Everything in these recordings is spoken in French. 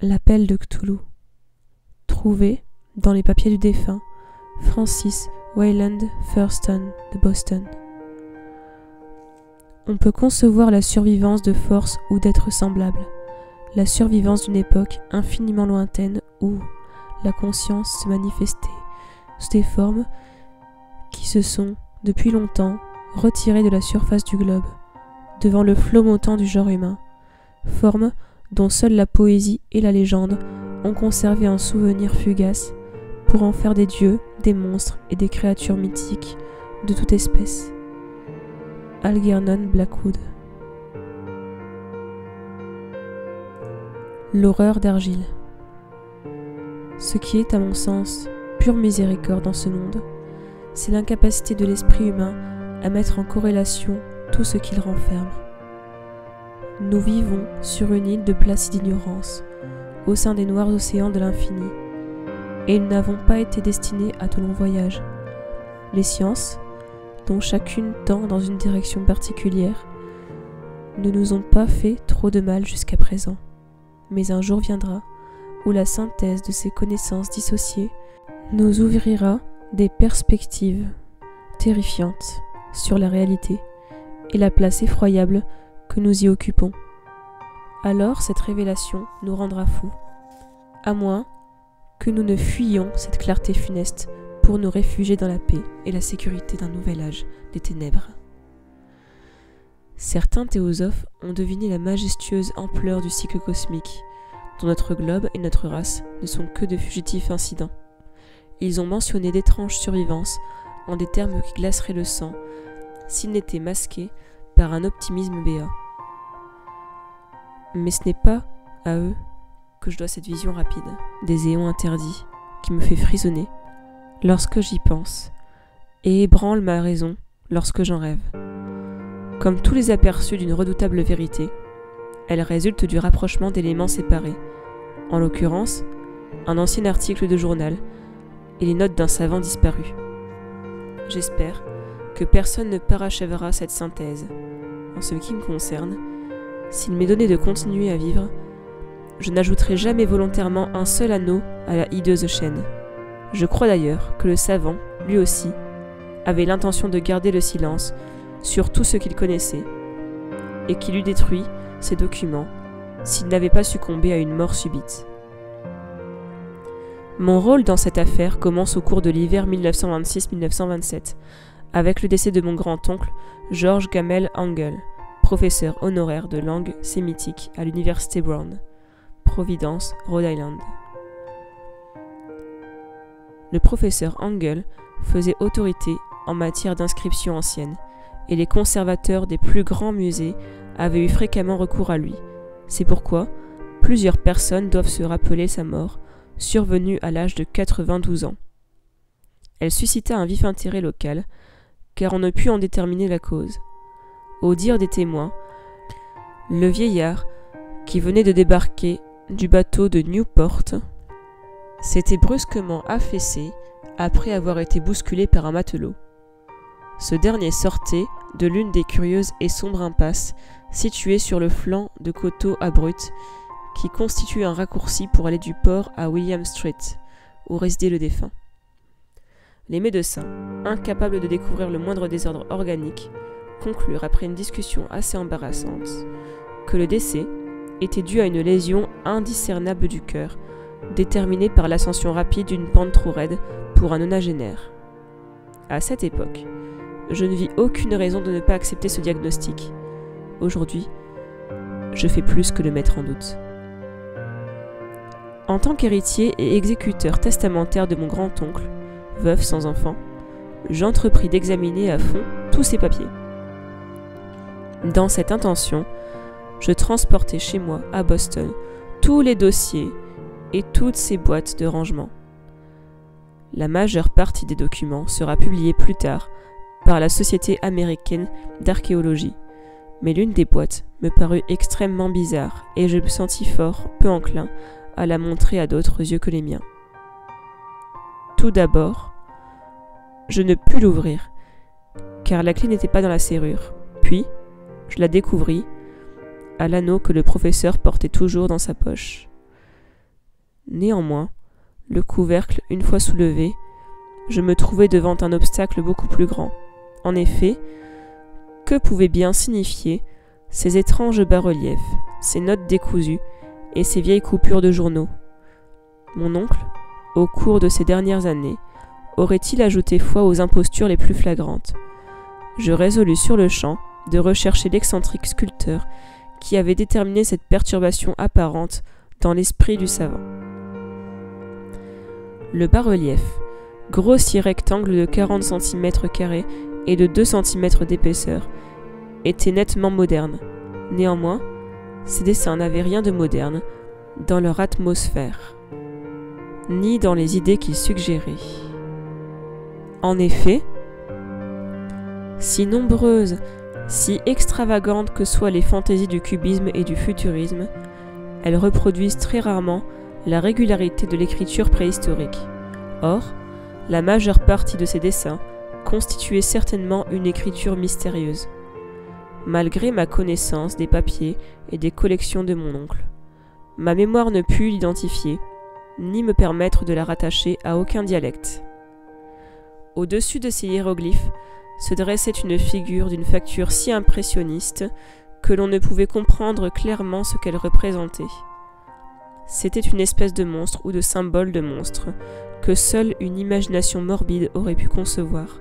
L'appel de Cthulhu. Trouvé dans les papiers du défunt Francis Wayland Thurston de Boston. On peut concevoir la survivance de forces ou d'êtres semblables, la survivance d'une époque infiniment lointaine où la conscience se manifestait sous des formes qui se sont, depuis longtemps, retirées de la surface du globe, devant le flot montant du genre humain, formes dont seule la poésie et la légende ont conservé un souvenir fugace pour en faire des dieux, des monstres et des créatures mythiques de toute espèce. Algernon Blackwood. L'horreur d'argile. Ce qui est, à mon sens, pure miséricorde dans ce monde, c'est l'incapacité de l'esprit humain à mettre en corrélation tout ce qu'il renferme. Nous vivons sur une île de placide ignorance, au sein des noirs océans de l'infini, et nous n'avons pas été destinés à de longs voyages. Les sciences, dont chacune tend dans une direction particulière, ne nous ont pas fait trop de mal jusqu'à présent. Mais un jour viendra où la synthèse de ces connaissances dissociées nous ouvrira des perspectives terrifiantes sur la réalité et la place effroyable que nous y occupons. Alors cette révélation nous rendra fous, à moins que nous ne fuyions cette clarté funeste pour nous réfugier dans la paix et la sécurité d'un nouvel âge des ténèbres. Certains théosophes ont deviné la majestueuse ampleur du cycle cosmique, dont notre globe et notre race ne sont que de fugitifs incidents. Ils ont mentionné d'étranges survivances en des termes qui glaceraient le sang s'ils n'étaient masqués par un optimisme béat. Mais ce n'est pas à eux que je dois cette vision rapide des éons interdits qui me fait frissonner lorsque j'y pense et ébranle ma raison lorsque j'en rêve. Comme tous les aperçus d'une redoutable vérité, elle résulte du rapprochement d'éléments séparés, en l'occurrence un ancien article de journal et les notes d'un savant disparu. J'espère que personne ne parachèvera cette synthèse. En ce qui me concerne, s'il m'est donné de continuer à vivre, je n'ajouterai jamais volontairement un seul anneau à la hideuse chaîne. Je crois d'ailleurs que le savant, lui aussi, avait l'intention de garder le silence sur tout ce qu'il connaissait, et qu'il eût détruit ces documents s'il n'avait pas succombé à une mort subite. Mon rôle dans cette affaire commence au cours de l'hiver 1926-1927, avec le décès de mon grand-oncle George Gamel Angell, professeur honoraire de langue sémitique à l'université Brown, Providence, Rhode Island. Le professeur Angell faisait autorité en matière d'inscription ancienne, et les conservateurs des plus grands musées avaient eu fréquemment recours à lui. C'est pourquoi plusieurs personnes doivent se rappeler sa mort, survenue à l'âge de 92 ans. Elle suscita un vif intérêt local, car on ne put en déterminer la cause. Au dire des témoins, le vieillard, qui venait de débarquer du bateau de Newport, s'était brusquement affaissé après avoir été bousculé par un matelot. Ce dernier sortait de l'une des curieuses et sombres impasses situées sur le flanc de coteaux abrupts qui constituent un raccourci pour aller du port à William Street, où résidait le défunt. Les médecins, incapables de découvrir le moindre désordre organique, conclurent après une discussion assez embarrassante que le décès était dû à une lésion indiscernable du cœur, déterminée par l'ascension rapide d'une pente trop raide pour un nonagénaire. À cette époque, je ne vis aucune raison de ne pas accepter ce diagnostic. Aujourd'hui, je fais plus que le mettre en doute. En tant qu'héritier et exécuteur testamentaire de mon grand-oncle, veuf sans enfant, j'entrepris d'examiner à fond tous ses papiers. Dans cette intention, je transportai chez moi, à Boston, tous les dossiers et toutes ces boîtes de rangement. La majeure partie des documents sera publiée plus tard par la Société américaine d'archéologie, mais l'une des boîtes me parut extrêmement bizarre et je me sentis fort peu enclin à la montrer à d'autres yeux que les miens. Tout d'abord, je ne pus l'ouvrir, car la clé n'était pas dans la serrure. Puis, je la découvris à l'anneau que le professeur portait toujours dans sa poche. Néanmoins, le couvercle, une fois soulevé, je me trouvais devant un obstacle beaucoup plus grand. En effet, que pouvaient bien signifier ces étranges bas-reliefs, ces notes décousues et ces vieilles coupures de journaux? Mon oncle, au cours de ces dernières années, aurait-il ajouté foi aux impostures les plus flagrantes? Je résolus sur le champ de rechercher l'excentrique sculpteur qui avait déterminé cette perturbation apparente dans l'esprit du savant. Le bas-relief, grossier rectangle de 40 cm² et de 2 cm d'épaisseur, était nettement moderne. Néanmoins, ces dessins n'avaient rien de moderne dans leur atmosphère, ni dans les idées qu'ils suggéraient. En effet, si nombreuses, si extravagantes que soient les fantaisies du cubisme et du futurisme, elles reproduisent très rarement la régularité de l'écriture préhistorique. Or, la majeure partie de ces dessins constituait certainement une écriture mystérieuse. Malgré ma connaissance des papiers et des collections de mon oncle, ma mémoire ne put l'identifier, ni me permettre de la rattacher à aucun dialecte. Au-dessus de ces hiéroglyphes se dressait une figure d'une facture si impressionniste que l'on ne pouvait comprendre clairement ce qu'elle représentait. C'était une espèce de monstre ou de symbole de monstre que seule une imagination morbide aurait pu concevoir.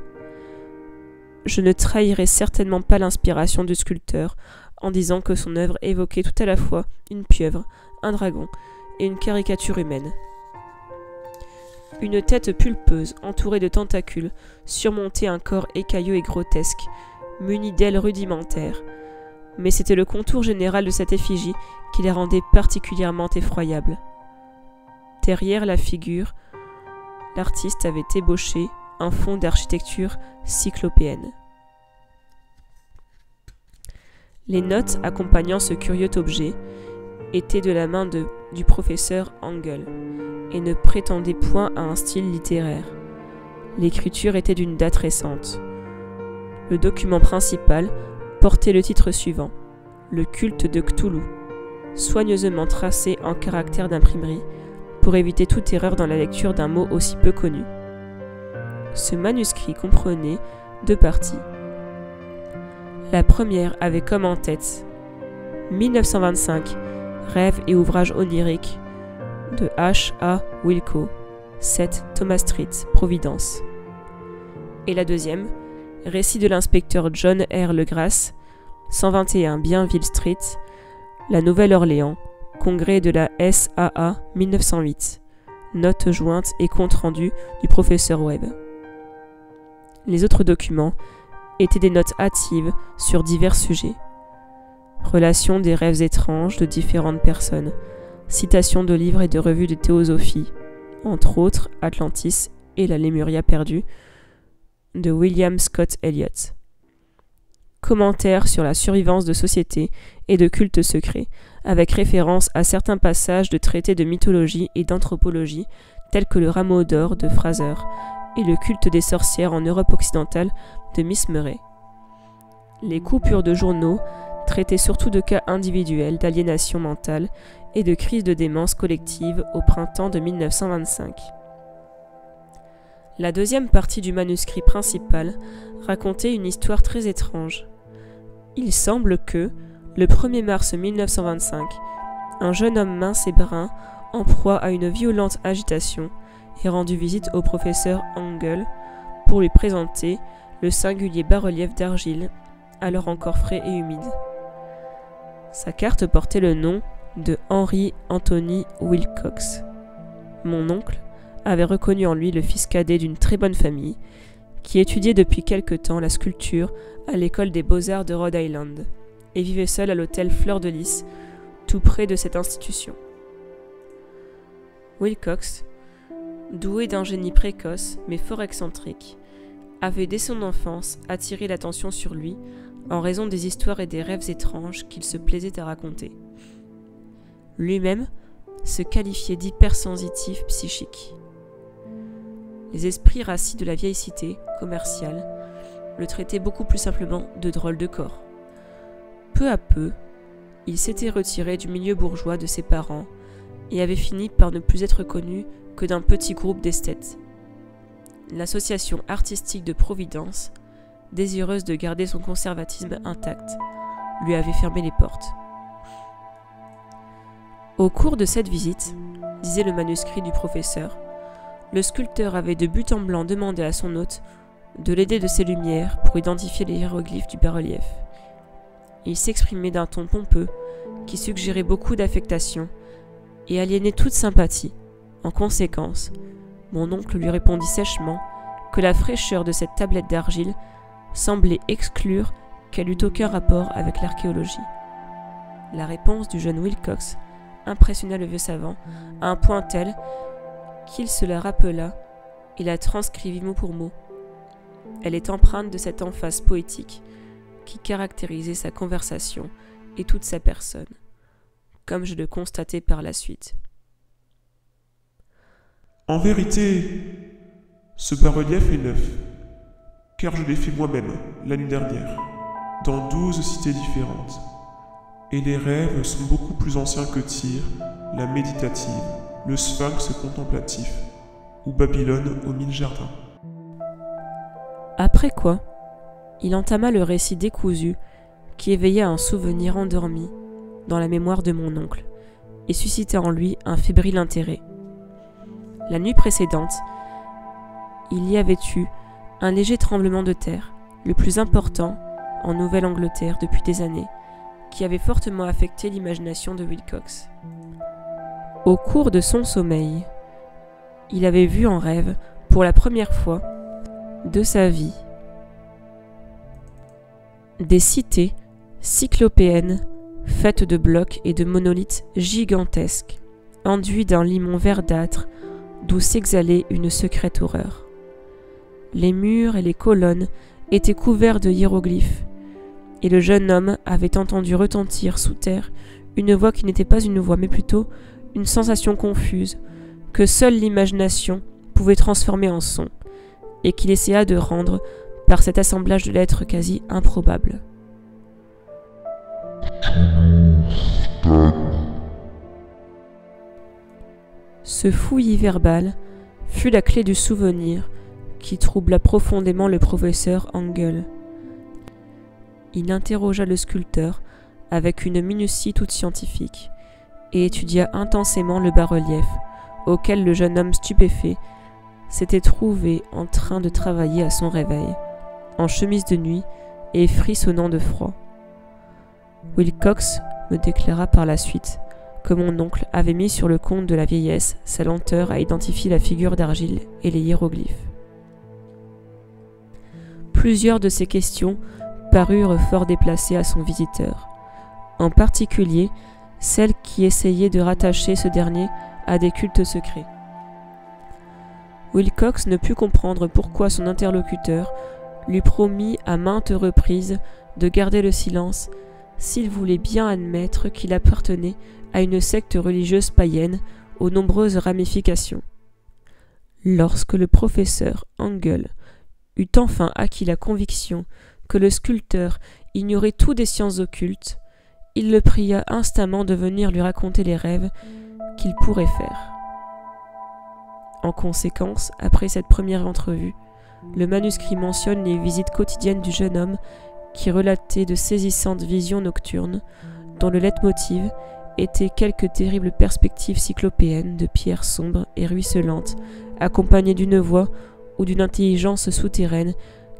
Je ne trahirai certainement pas l'inspiration du sculpteur en disant que son œuvre évoquait tout à la fois une pieuvre, un dragon et une caricature humaine. Une tête pulpeuse, entourée de tentacules, surmontait un corps écailleux et grotesque, muni d'ailes rudimentaires. Mais c'était le contour général de cette effigie qui la rendait particulièrement effroyable. Derrière la figure, l'artiste avait ébauché un fond d'architecture cyclopéenne. Les notes accompagnant ce curieux objet étaient de la main du professeur Engel et ne prétendaient point à un style littéraire. L'écriture était d'une date récente. Le document principal portait le titre suivant, Le culte de Cthulhu, soigneusement tracé en caractères d'imprimerie pour éviter toute erreur dans la lecture d'un mot aussi peu connu. Ce manuscrit comprenait 2 parties. La première avait comme en tête 1925, Rêves et ouvrages oniriques de H.A. Wilco, 7 Thomas Street, Providence. Et la deuxième, Récit de l'inspecteur John R. Legrasse, 121 Bienville Street, La Nouvelle-Orléans, Congrès de la SAA 1908, notes jointes et compte rendu du professeur Webb. Les autres documents étaient des notes hâtives sur divers sujets. Relations des rêves étranges de différentes personnes, citations de livres et de revues de théosophie, entre autres Atlantis et la Lémuria perdue, de William Scott Elliott. Commentaires sur la survivance de sociétés et de cultes secrets, avec référence à certains passages de traités de mythologie et d'anthropologie, tels que le Rameau d'or de Fraser et le culte des sorcières en Europe occidentale de Miss Murray. Les coupures de journaux traitaient surtout de cas individuels d'aliénation mentale et de crise de démence collective au printemps de 1925. La deuxième partie du manuscrit principal racontait une histoire très étrange. Il semble que, le 1er mars 1925, un jeune homme mince et brun, en proie à une violente agitation, ait rendu visite au professeur Engel pour lui présenter le singulier bas-relief d'argile, alors encore frais et humide. Sa carte portait le nom de Henry Anthony Wilcox. Mon oncle avait reconnu en lui le fils cadet d'une très bonne famille, qui étudiait depuis quelque temps la sculpture à l'école des beaux-arts de Rhode Island, et vivait seul à l'hôtel Fleur de Lys, tout près de cette institution. Wilcox, doué d'un génie précoce mais fort excentrique, avait dès son enfance attiré l'attention sur lui en raison des histoires et des rêves étranges qu'il se plaisait à raconter. Lui-même se qualifiait d'hypersensitif psychique. Les esprits rassis de la vieille cité commerciale le traitaient beaucoup plus simplement de drôle de corps. Peu à peu, il s'était retiré du milieu bourgeois de ses parents et avait fini par ne plus être connu que d'un petit groupe d'esthètes. L'association artistique de Providence, désireuse de garder son conservatisme intact, lui avait fermé les portes. Au cours de cette visite, disait le manuscrit du professeur, le sculpteur avait de but en blanc demandé à son hôte de l'aider de ses lumières pour identifier les hiéroglyphes du bas-relief. Il s'exprimait d'un ton pompeux qui suggérait beaucoup d'affectation et aliénait toute sympathie. En conséquence, mon oncle lui répondit sèchement que la fraîcheur de cette tablette d'argile semblait exclure qu'elle eût aucun rapport avec l'archéologie. La réponse du jeune Wilcox impressionna le vieux savant à un point tel qu'il se la rappela et la transcrivit mot pour mot. Elle est empreinte de cette emphase poétique qui caractérisait sa conversation et toute sa personne, comme je le constatai par la suite. En vérité, ce bas-relief est neuf, car je l'ai fait moi-même la nuit dernière, dans 12 cités différentes. Et les rêves sont beaucoup plus anciens que Tyr, la méditative, le sphinx contemplatif, ou Babylone aux 1000 jardins. Après quoi, il entama le récit décousu qui éveilla un souvenir endormi dans la mémoire de mon oncle et suscita en lui un fébrile intérêt. La nuit précédente, il y avait eu un léger tremblement de terre, le plus important en Nouvelle-Angleterre depuis des années, qui avait fortement affecté l'imagination de Wilcox. Au cours de son sommeil, il avait vu en rêve, pour la première fois de sa vie, des cités cyclopéennes faites de blocs et de monolithes gigantesques, enduits d'un limon verdâtre d'où s'exhalait une secrète horreur. Les murs et les colonnes étaient couverts de hiéroglyphes, et le jeune homme avait entendu retentir sous terre une voix qui n'était pas une voix, mais plutôt une sensation confuse, que seule l'imagination pouvait transformer en son, et qu'il essaya de rendre par cet assemblage de lettres quasi improbables. Ce fouillis verbal fut la clé du souvenir qui troubla profondément le professeur Angel. Il interrogea le sculpteur avec une minutie toute scientifique et étudia intensément le bas-relief auquel le jeune homme stupéfait s'était trouvé en train de travailler à son réveil, en chemise de nuit et frissonnant de froid. Wilcox me déclara par la suite que mon oncle avait mis sur le compte de la vieillesse sa lenteur à identifier la figure d'argile et les hiéroglyphes. Plusieurs de ces questions parurent fort déplacées à son visiteur, en particulier celle qui essayait de rattacher ce dernier à des cultes secrets. Wilcox ne put comprendre pourquoi son interlocuteur lui promit à maintes reprises de garder le silence s'il voulait bien admettre qu'il appartenait à une secte religieuse païenne aux nombreuses ramifications. Lorsque le professeur Angel eut enfin acquis la conviction que le sculpteur ignorait tout des sciences occultes, il le pria instamment de venir lui raconter les rêves qu'il pourrait faire. En conséquence, après cette première entrevue, le manuscrit mentionne les visites quotidiennes du jeune homme qui relatait de saisissantes visions nocturnes, dont le leitmotiv était quelques terribles perspectives cyclopéennes de pierres sombres et ruisselantes, accompagnées d'une voix ou d'une intelligence souterraine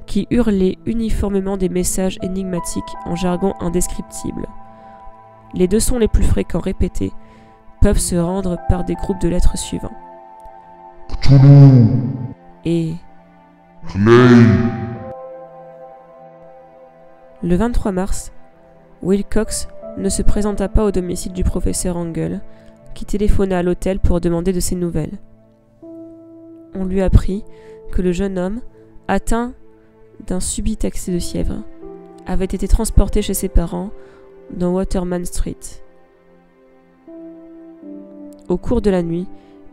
qui hurlait uniformément des messages énigmatiques en jargon indescriptible. Les deux sons les plus fréquents répétés peuvent se rendre par des groupes de lettres suivants. Cthulhu Et Clay. le 23 mars, Wilcox ne se présenta pas au domicile du professeur Angel, qui téléphona à l'hôtel pour demander de ses nouvelles. On lui apprit que le jeune homme, atteint d'un subit accès de fièvre, avait été transporté chez ses parents dans Waterman Street. Au cours de la nuit,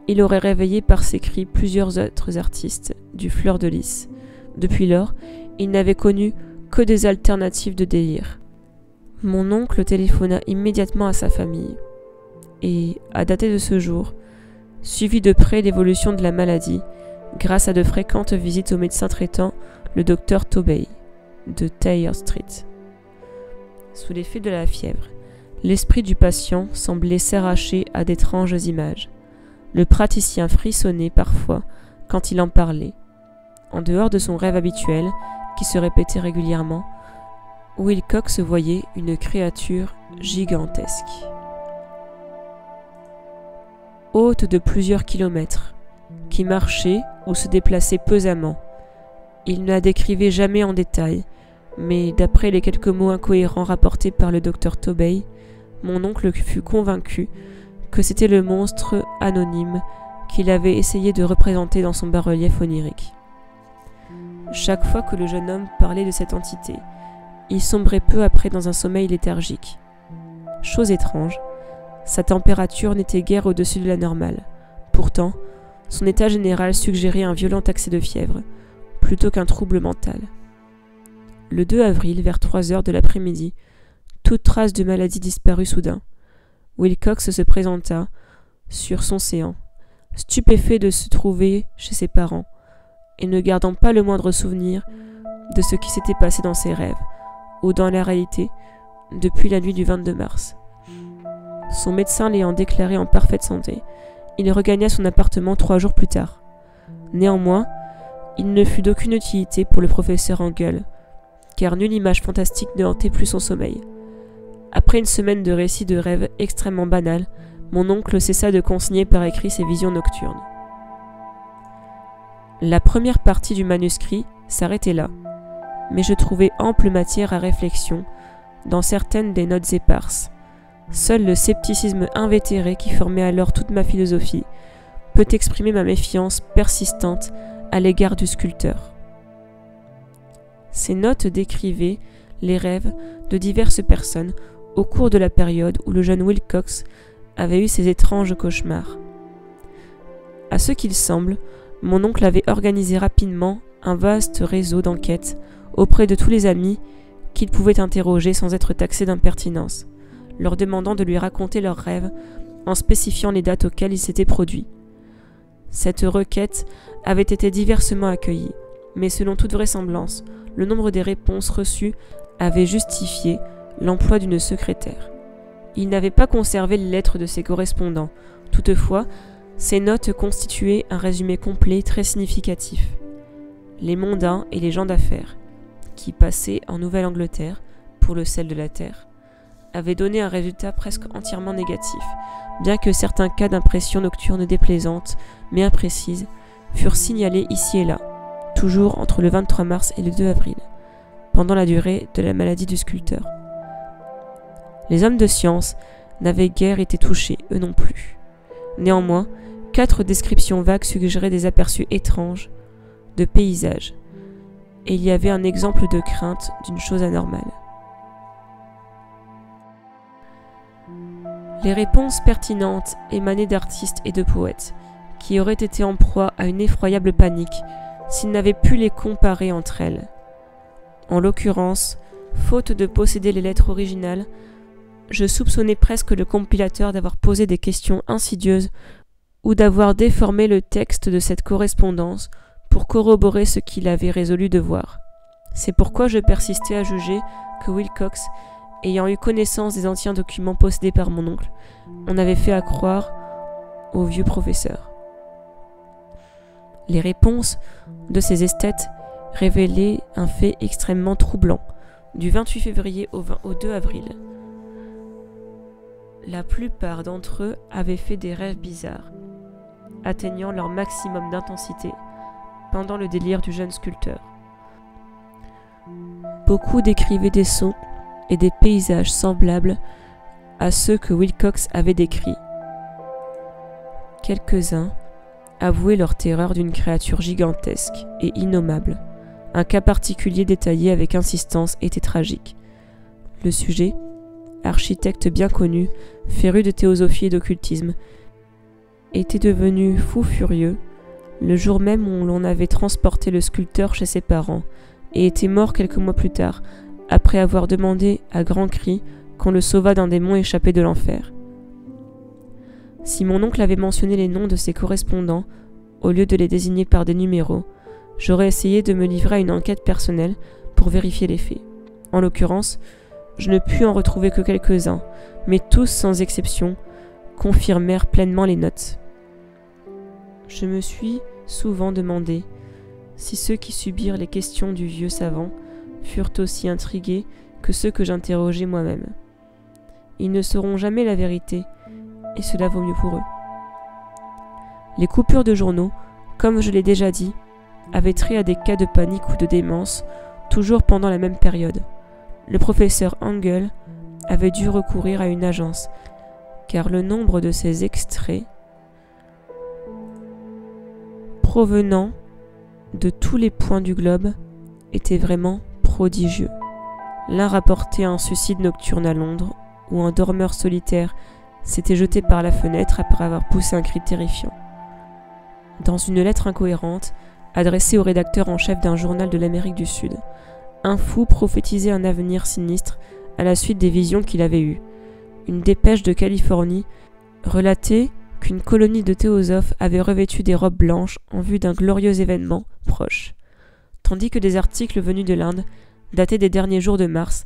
il aurait réveillé par ses cris plusieurs autres artistes du fleur de lys. Depuis lors, il n'avait connu que des alternatives de délire. Mon oncle téléphona immédiatement à sa famille. et à dater de ce jour, suivi de près l'évolution de la maladie grâce à de fréquentes visites au médecin traitant, le docteur Tobey, de Thayer Street. Sous l'effet de la fièvre, l'esprit du patient semblait s'arracher à d'étranges images. Le praticien frissonnait parfois quand il en parlait. En dehors de son rêve habituel, qui se répétait régulièrement, Wilcox voyait une créature gigantesque. Haute de plusieurs kilomètres, qui marchait ou se déplaçait pesamment. Il ne la décrivait jamais en détail, mais d'après les quelques mots incohérents rapportés par le docteur Tobey, mon oncle fut convaincu que c'était le monstre anonyme qu'il avait essayé de représenter dans son bas-relief onirique. Chaque fois que le jeune homme parlait de cette entité, il sombrait peu après dans un sommeil léthargique. Chose étrange, sa température n'était guère au-dessus de la normale. Pourtant, son état général suggérait un violent accès de fièvre, plutôt qu'un trouble mental. Le 2 avril, vers 3 heures de l'après-midi, toute trace de maladie disparut soudain. Wilcox se présenta sur son séant, stupéfait de se trouver chez ses parents, et ne gardant pas le moindre souvenir de ce qui s'était passé dans ses rêves, ou dans la réalité, depuis la nuit du 22 mars. Son médecin l'ayant déclaré en parfaite santé, il regagna son appartement 3 jours plus tard. Néanmoins, il ne fut d'aucune utilité pour le professeur Engel, car nulle image fantastique ne hantait plus son sommeil. Après une semaine de récits de rêves extrêmement banals, mon oncle cessa de consigner par écrit ses visions nocturnes. La première partie du manuscrit s'arrêtait là, mais je trouvais ample matière à réflexion dans certaines des notes éparses. Seul le scepticisme invétéré qui formait alors toute ma philosophie peut exprimer ma méfiance persistante à l'égard du sculpteur. Ces notes décrivaient les rêves de diverses personnes au cours de la période où le jeune Wilcox avait eu ses étranges cauchemars. À ce qu'il semble, mon oncle avait organisé rapidement un vaste réseau d'enquêtes auprès de tous les amis qu'il pouvait interroger sans être taxé d'impertinence, leur demandant de lui raconter leurs rêves en spécifiant les dates auxquelles ils s'étaient produits. Cette requête avait été diversement accueillie, mais selon toute vraisemblance, le nombre des réponses reçues avait justifié l'emploi d'une secrétaire. Il n'avait pas conservé les lettres de ses correspondants. Toutefois, ces notes constituaient un résumé complet très significatif. Les mondains et les gens d'affaires, qui passaient en Nouvelle-Angleterre pour le sel de la terre, avaient donné un résultat presque entièrement négatif, bien que certains cas d'impression nocturne déplaisante, mais imprécise, furent signalés ici et là, toujours entre le 23 mars et le 2 avril, pendant la durée de la maladie du sculpteur. Les hommes de science n'avaient guère été touchés, eux non plus. Néanmoins, 4 descriptions vagues suggéraient des aperçus étranges de paysages, et il y avait un exemple de crainte d'une chose anormale. Les réponses pertinentes émanaient d'artistes et de poètes, qui auraient été en proie à une effroyable panique s'ils n'avaient pu les comparer entre elles. En l'occurrence, faute de posséder les lettres originales, je soupçonnais presque le compilateur d'avoir posé des questions insidieuses ou d'avoir déformé le texte de cette correspondance pour corroborer ce qu'il avait résolu de voir. C'est pourquoi je persistais à juger que Wilcox, ayant eu connaissance des anciens documents possédés par mon oncle, en avait fait accroire au vieux professeur. Les réponses de ces esthètes révélaient un fait extrêmement troublant, du 28 février au 2 avril. La plupart d'entre eux avaient fait des rêves bizarres, atteignant leur maximum d'intensité pendant le délire du jeune sculpteur. Beaucoup décrivaient des sons et des paysages semblables à ceux que Wilcox avait décrits. Quelques-uns avouaient leur terreur d'une créature gigantesque et innommable. Un cas particulier détaillé avec insistance était tragique. Le sujet, architecte bien connu, féru de théosophie et d'occultisme, était devenu fou furieux le jour même où l'on avait transporté le sculpteur chez ses parents et était mort quelques mois plus tard, après avoir demandé à grands cris qu'on le sauvât d'un démon échappé de l'enfer. Si mon oncle avait mentionné les noms de ses correspondants, au lieu de les désigner par des numéros, j'aurais essayé de me livrer à une enquête personnelle pour vérifier les faits. En l'occurrence, je ne pus en retrouver que quelques-uns, mais tous, sans exception, confirmèrent pleinement les notes. Je me suis souvent demandé si ceux qui subirent les questions du vieux savant furent aussi intrigués que ceux que j'interrogeais moi-même. Ils ne sauront jamais la vérité, et cela vaut mieux pour eux. Les coupures de journaux, comme je l'ai déjà dit, avaient trait à des cas de panique ou de démence, toujours pendant la même période. Le professeur Engel avait dû recourir à une agence, car le nombre de ces extraits provenant de tous les points du globe était vraiment prodigieux. L'un rapportait un suicide nocturne à Londres, où un dormeur solitaire s'était jeté par la fenêtre après avoir poussé un cri terrifiant. Dans une lettre incohérente, adressée au rédacteur en chef d'un journal de l'Amérique du Sud, un fou prophétisait un avenir sinistre à la suite des visions qu'il avait eues. Une dépêche de Californie relatait qu'une colonie de théosophes avait revêtu des robes blanches en vue d'un glorieux événement proche, tandis que des articles venus de l'Inde, datés des derniers jours de mars,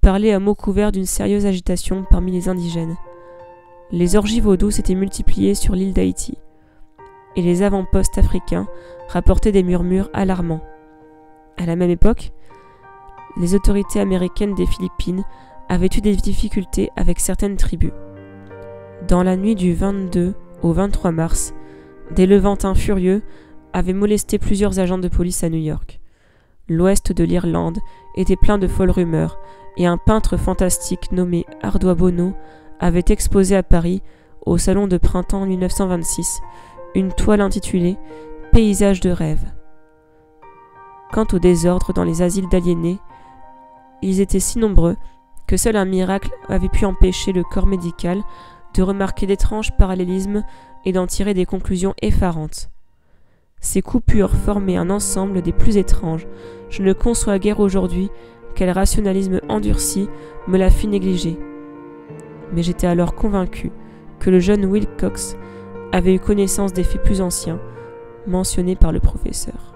parlaient à mots couverts d'une sérieuse agitation parmi les indigènes. Les orgies vaudou s'étaient multipliées sur l'île d'Haïti, et les avant-postes africains rapportaient des murmures alarmants. À la même époque, les autorités américaines des Philippines avaient eu des difficultés avec certaines tribus. Dans la nuit du 22 au 23 mars, des Levantins furieux avaient molesté plusieurs agents de police à New York. L'ouest de l'Irlande était plein de folles rumeurs, et un peintre fantastique nommé Ardois Bonneau avait exposé à Paris, au salon de printemps 1926, une toile intitulée « Paysage de rêve ». Quant au désordre dans les asiles d'aliénés, ils étaient si nombreux que seul un miracle avait pu empêcher le corps médical de remarquer d'étranges parallélismes et d'en tirer des conclusions effarantes. Ces coupures formaient un ensemble des plus étranges. Je ne conçois guère aujourd'hui quel rationalisme endurci me l'a fit négliger. Mais j'étais alors convaincu que le jeune Wilcox avait eu connaissance des faits plus anciens, mentionnés par le professeur.